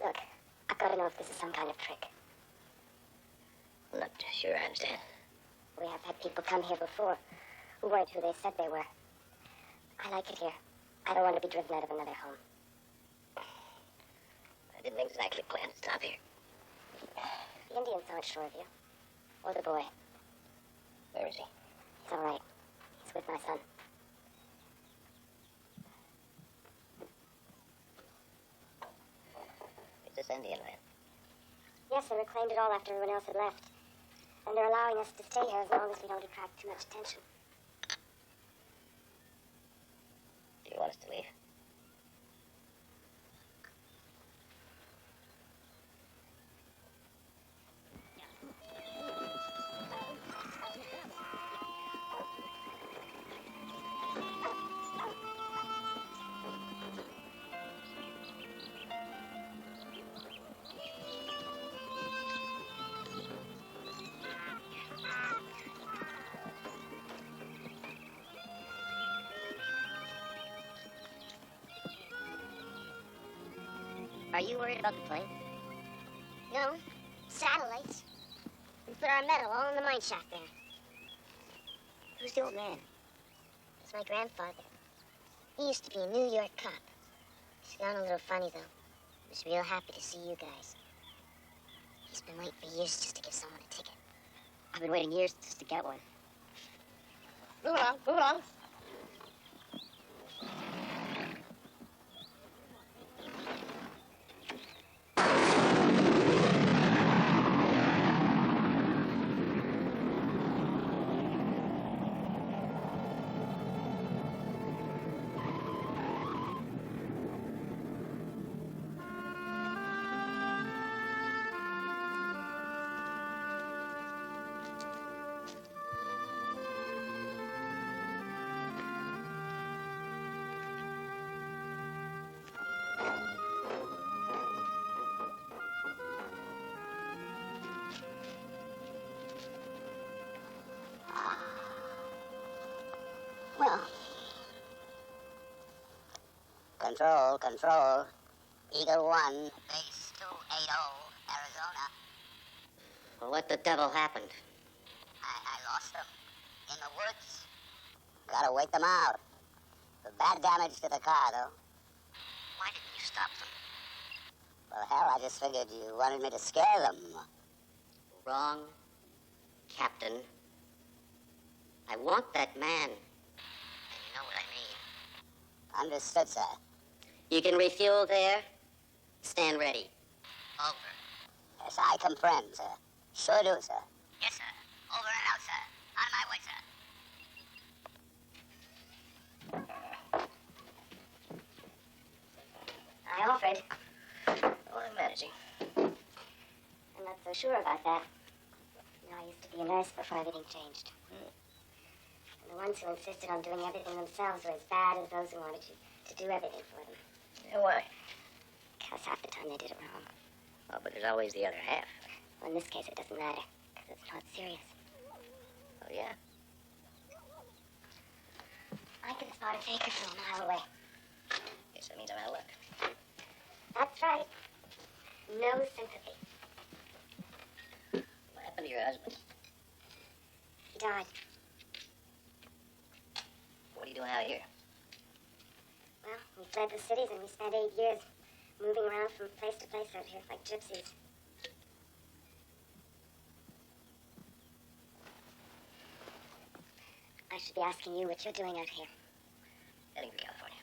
Look, I've got to know if this is some kind of trick. Sure, I understand. We have had people come here before who weren't who they said they were. I like it here. I don't want to be driven out of another home. I didn't exactly plan to stop here. The Indians aren't sure of you. Or the boy. Where is he? He's all right. He's with my son. Is this Indian land? Yes, they reclaimed it all after everyone else had left. And they're allowing us to stay here as long as we don't attract too much attention. Do you want us to leave? Are you worried about the plane? No. Satellites. We put our metal all in the mine shaft there. Who's the old man? It's my grandfather. He used to be a New York cop. He's gone a little funny, though. He was real happy to see you guys. He's been waiting for years just to give someone a ticket. I've been waiting years just to get one. Move along, move along. Well, Control, control. Eagle 1, base 280, Arizona. Well, what the devil happened? I lost them. In the woods. Gotta wait them out. The bad damage to the car, though. Why didn't you stop them? Well, hell, I just figured you wanted me to scare them. Wrong, Captain. I want that man. And you know what I mean. Understood, sir. You can refuel there. Stand ready. Over. Yes, I comprehend, sir. Sure do, sir. Yes, sir. Over and out, sir. On my way, sir. I offered. Oh, I'm managing. I'm not so sure about that. You know, I used to be a nurse before everything changed. And the ones who insisted on doing everything themselves were as bad as those who wanted to do everything for them. Yeah, why? Because half the time they did it wrong. Oh, but there's always the other half. Well, in this case, it doesn't matter, because it's not serious. Oh, yeah? I can spot a faker from a mile away. Guess that means I'm out of luck. That's right. No sympathy. What happened to your husband? He died. What are you doing out here? Well, we fled the cities and we spent 8 years moving around from place to place out here like gypsies. I should be asking you what you're doing out here. Heading for California.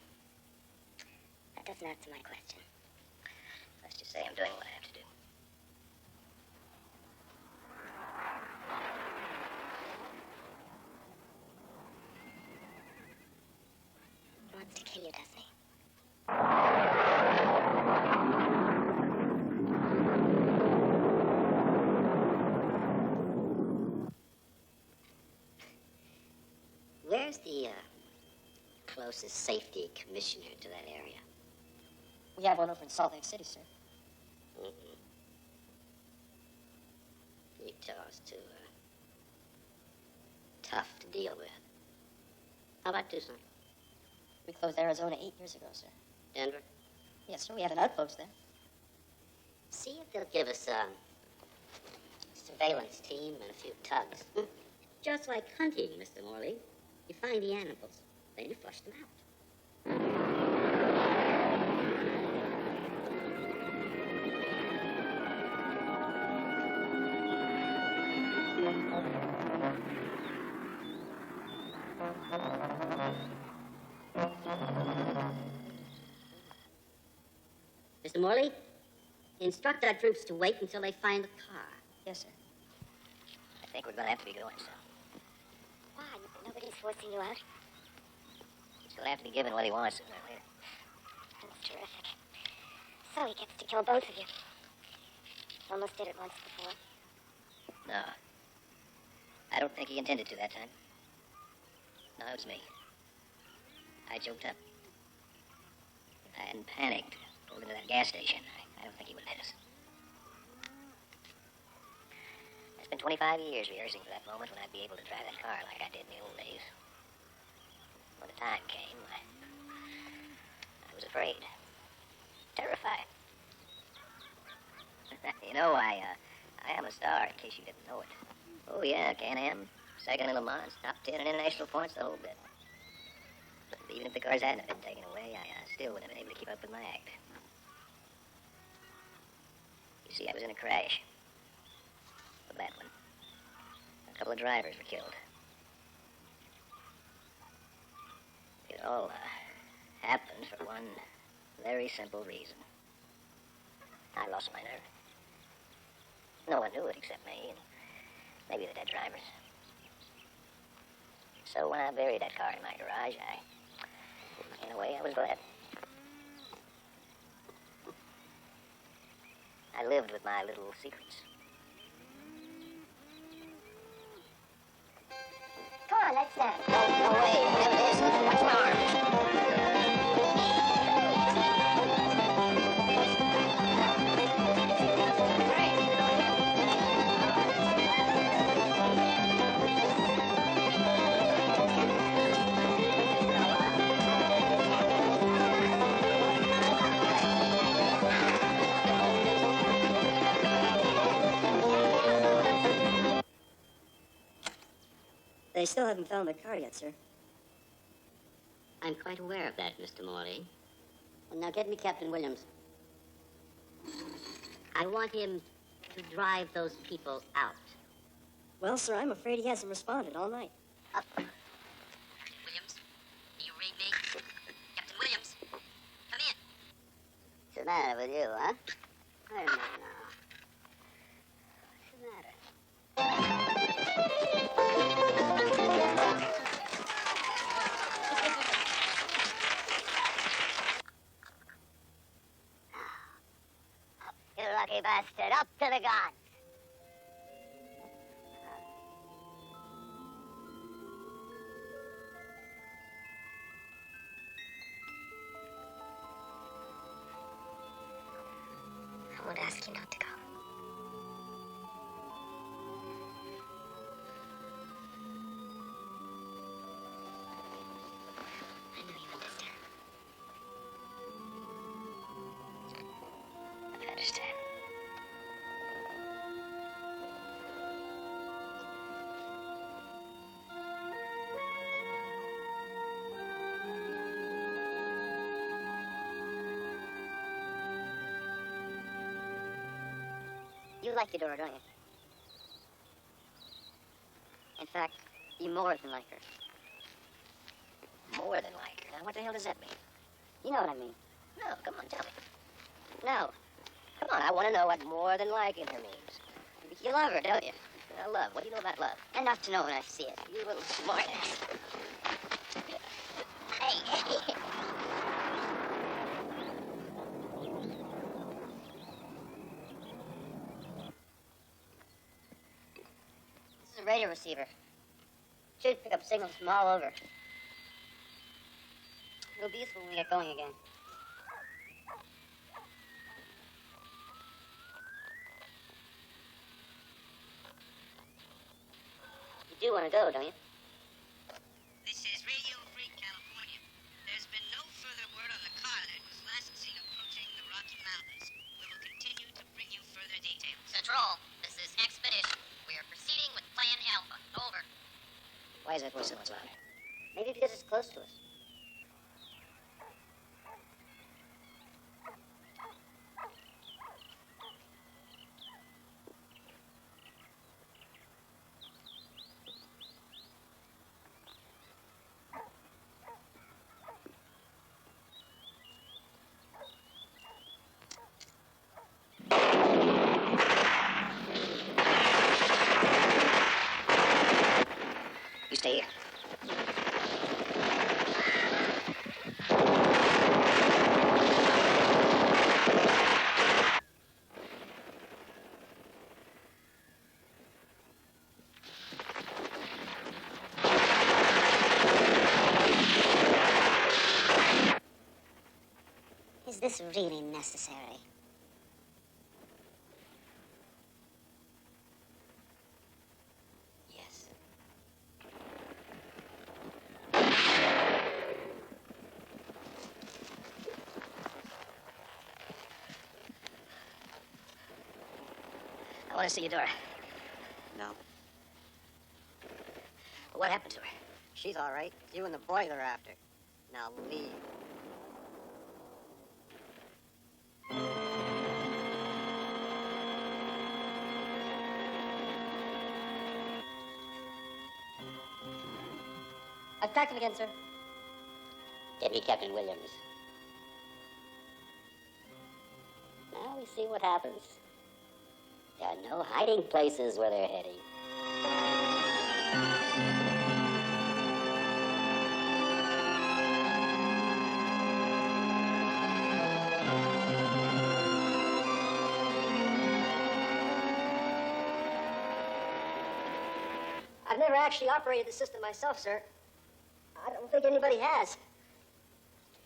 That doesn't answer my question. Let's just say I'm doing what I have to do. He wants to kill you, doesn't he? Where's the closest safety commissioner to that area? We have one over in Salt Lake City, sir. You tell us too tough to deal with. How about Tucson? We closed Arizona 8 years ago, sir. Denver? Yes, sir, we have an outpost there. See if they'll give us surveillance team and a few tugs. Just like hunting, Mr. Morley. You find the animals, then you flush them out. Mr. Morley, instruct our troops to wait until they find the car. Yes, sir. I think we're going to have to be going, so. Why? Nobody's forcing you out. He's going to have to be given what he wants sooner or later. That's terrific. So he gets to kill both of you. Almost did it once before. No. I don't think he intended to that time. No, it was me. I choked up. If I hadn't panicked, pulled into that gas station, I don't think he would have hit us. I spent 25 years rehearsing for that moment when I'd be able to drive that car like I did in the old days. When the time came, I was afraid. Terrified. You know, I am a star, in case you didn't know it. Oh, yeah, Can-Am, second in Le Mans, top 10 in international points, the whole bit. But even if the cars hadn't been taken away, I still wouldn't have been able to keep up with my act. You see, I was in a crash. A bad one. A couple of drivers were killed. It all happened for one very simple reason. I lost my nerve. No one knew it except me and maybe the dead drivers. So when I buried that car in my garage, in a way, I was glad. I lived with my little secrets. Come on, let's dance. No way, never this. Watch my arm. They still haven't found the car yet, sir. I'm quite aware of that, Mr. Morley. Well, now get me Captain Williams. I want him to drive those people out. Well, sir, I'm afraid he hasn't responded all night. Captain Williams, do you read me? Captain Williams, come in. What's the matter with you, huh? Wait a minute now. What's the matter? You lucky bastard. Up to the guns. I won't ask you not to go. I know you understand. I understand. You like Eudora, don't you? In fact, you more than like her. More than like her. Now, what the hell does that mean? You know what I mean. No, come on, tell me. No. Come on, I want to know what more than liking her means. You love her, don't you? Now, love, what do you know about love? Enough to know when I see it. You little smartass. This is a radio receiver. Should pick up signals from all over. It'll be useful when we get going again. You do want to go, don't you? This is Radio Free California. There's been no further word on the car that was last seen approaching the Rocky Mountains. We will continue to bring you further details. Control, this is Expedition. is that voice so much louder? Maybe because it's close to us. You stay here. Is this really necessary? Yes. I want to see your daughter. No. What happened to her? She's all right. You and the boy they're after. Now leave. I've tracked him again, sir. Get me Captain Williams. Now we see what happens. There are no hiding places where they're heading. I've never actually operated the system myself, sir. I don't think anybody has.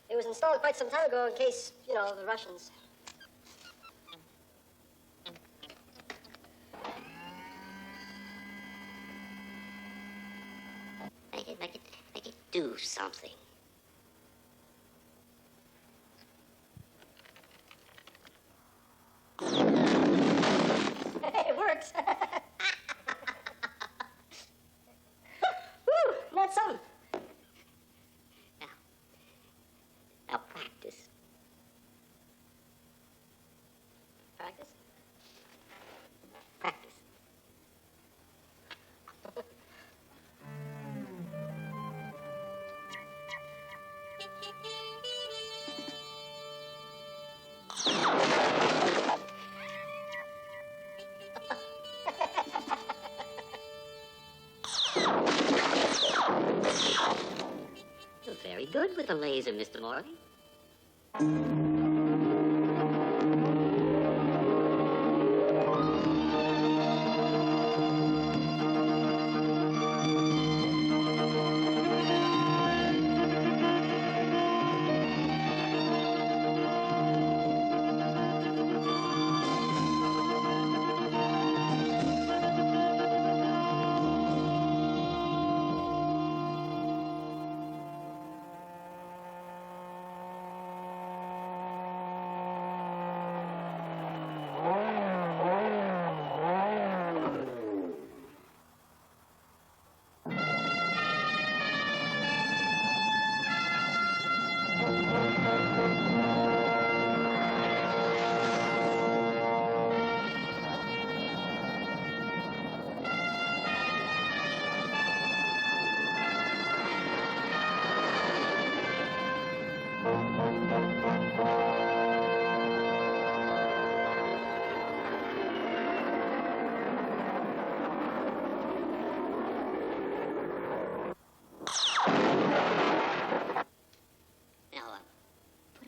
It was installed quite some time ago in case, you know, the Russians. Make it do something. It works. Woo, that's something. Now practice. Practice? Practice. You're very good with the laser, Mr. Morley.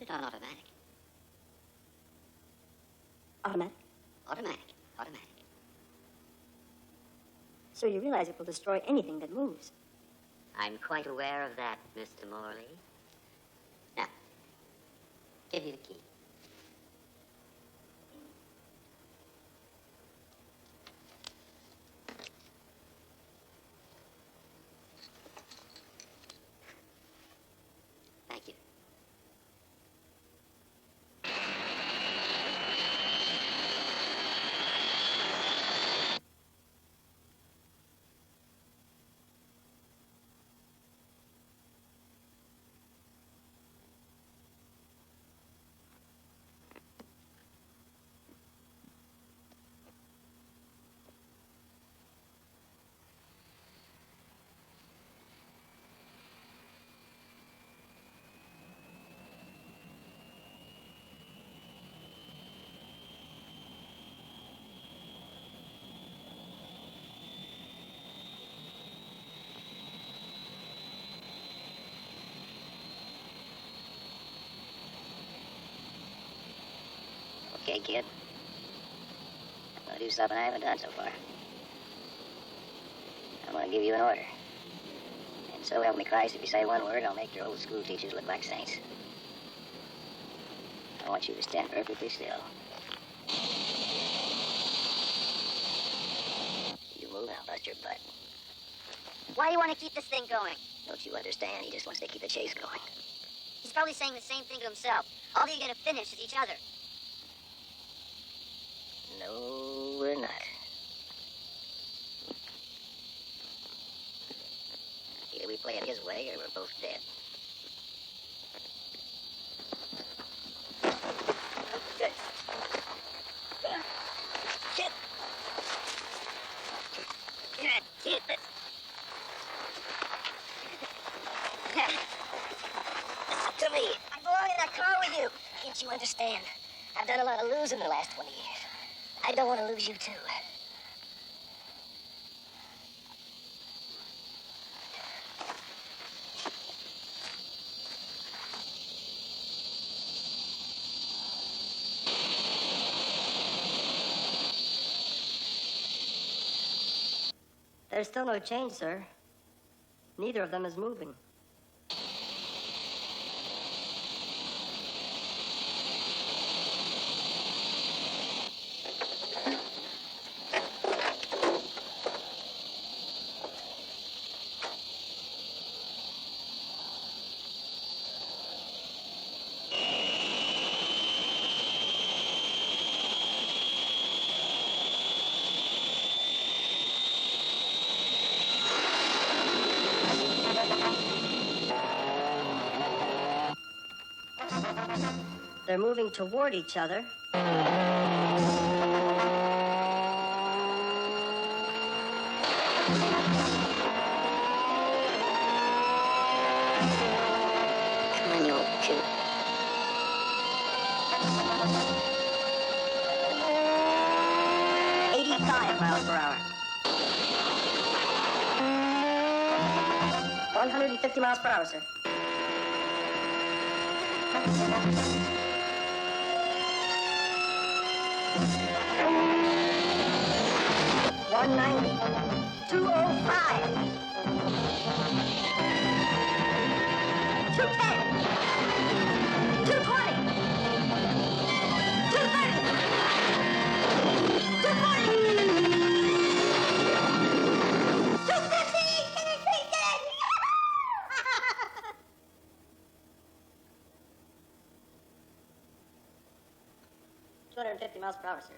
On automatic. Automatic? Automatic. So you realize it will destroy anything that moves. I'm quite aware of that, Mr. Morley. Now, give me the key. Thank you. kid. I'm gonna do something I haven't done so far. I'm gonna give you an order. And so help me Christ, if you say one word, I'll make your old school teachers look like saints. I want you to stand perfectly still. You move and I'll bust your butt. Why do you want to keep this thing going? Don't you understand? He just wants to keep the chase going. He's probably saying the same thing to himself. All you're gonna finish is each other. No, we're not. Either we play it his way or we're both dead. Good. Shit. Shit. Listen to me. I belong in that car with you. Can't you understand? I've done a lot of losing the last 20 years. I don't want to lose you, too. There's still no change, sir. Neither of them is moving. They're moving toward each other. Come on, you old coot. Miles per hour. 150 miles per hour, sir. 190. 205. 210. 220. 230. 250 miles per hour, sir.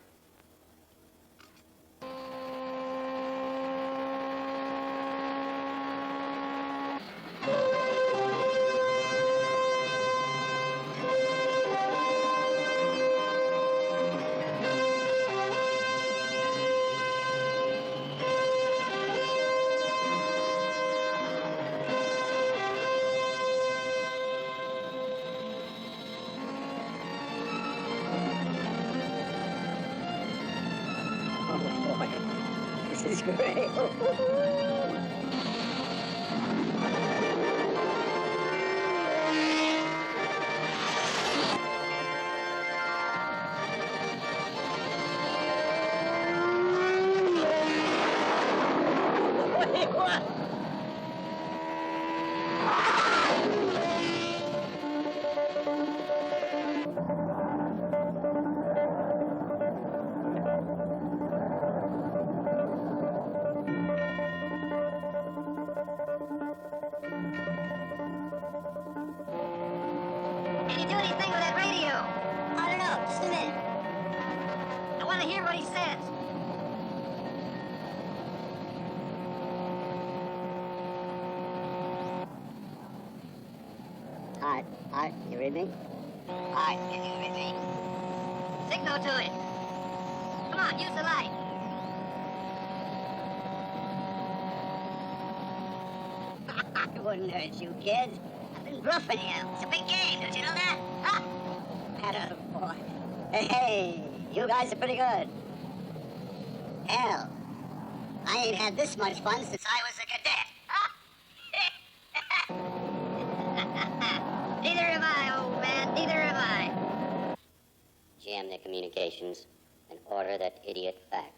This is great. Wait, what? Can you do anything with that radio? I don't know. Just a minute. I want to hear what he says. Art, you read me? Art, can you read me? Signal to it. Come on, use the light. It wouldn't hurt you, kid. I've been bluffing you. It's a big game, don't you know that? Huh? Atta boy. Hey, you guys are pretty good. Hell, I ain't had this much fun since I was a cadet. Huh? Neither am I, old man. Neither am I. jam their communications and order that idiot back.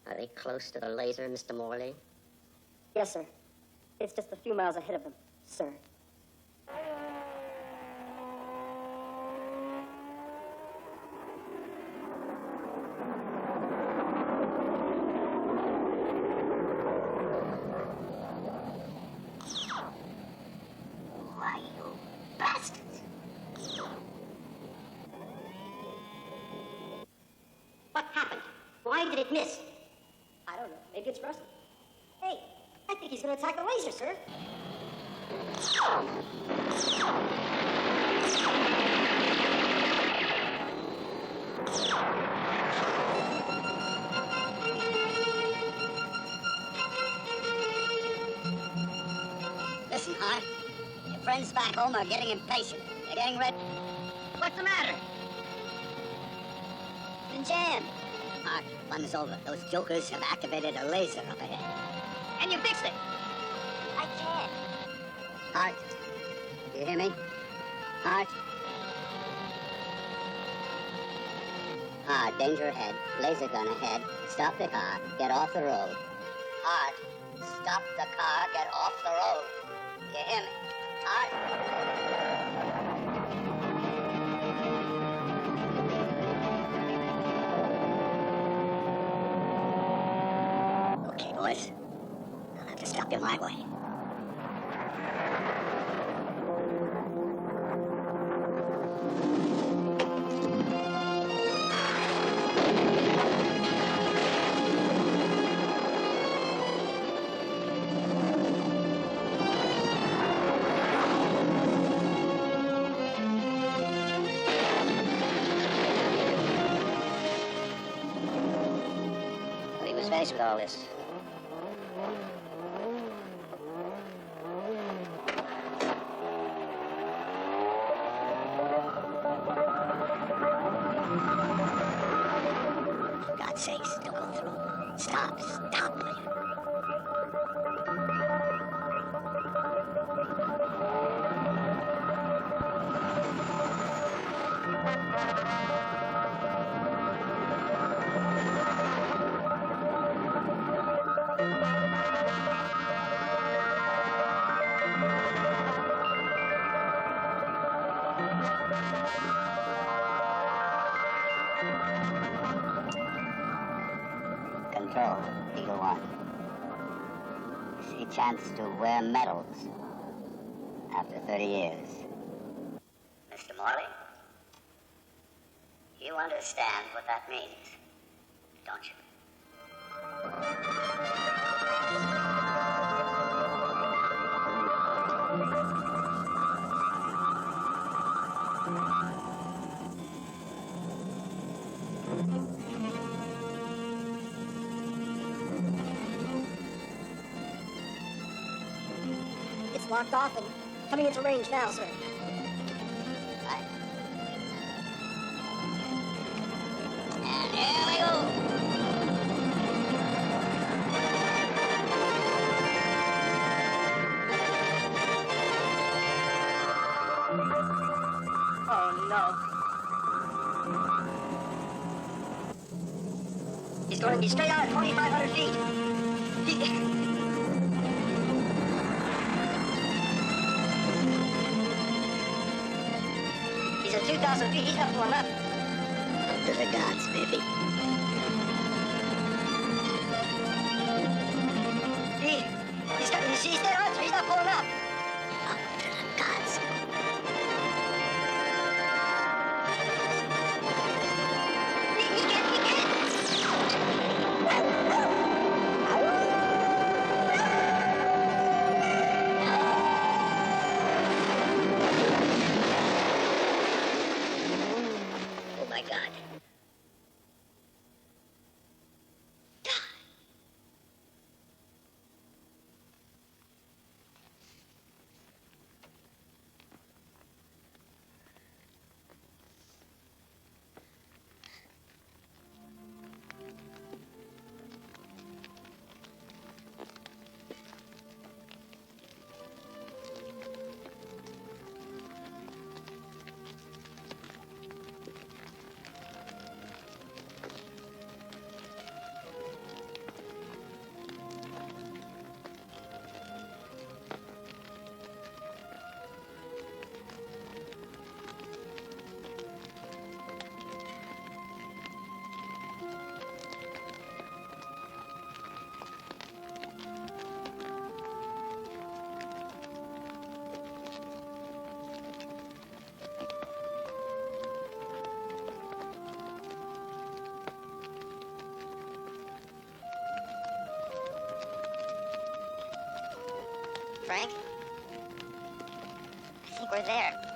Are they close to the laser, Mr. Morley? Yes, sir. It's just a few miles ahead of them, sir. Why, you bastards. What happened? Why did it miss? I don't know. Maybe it's rusty. Hey, I think he's gonna attack the laser, sir. Listen, Hart. Your friends back home are getting impatient. They're getting ready. What's the matter? The jam. Hart, fun's over. Those jokers have activated a laser up ahead. And you fixed it. I can't. Hart, you hear me? Hart? Hart, danger ahead. Laser gun ahead. Stop the car. Get off the road. Hart, stop the car. Get off the road. You hear me? Hart? Okay, boys. I'll have to stop you my way. When he was finished with all this, For God's sakes, don't go through. Stop, will you? Control, Eagle One. See chance to wear medals after 30 years. Mr. Morley, you understand what that means, don't you? It's locked off and coming into range now, sir. Right. And here we go. Oh, no. He's going to be straight out at 2,500 feet. He's at 2,000 feet. He's not pulling up. Up to the gods, baby. He's there, Arthur. He's not pulling up. Up to the gods. Oh my God. We're there.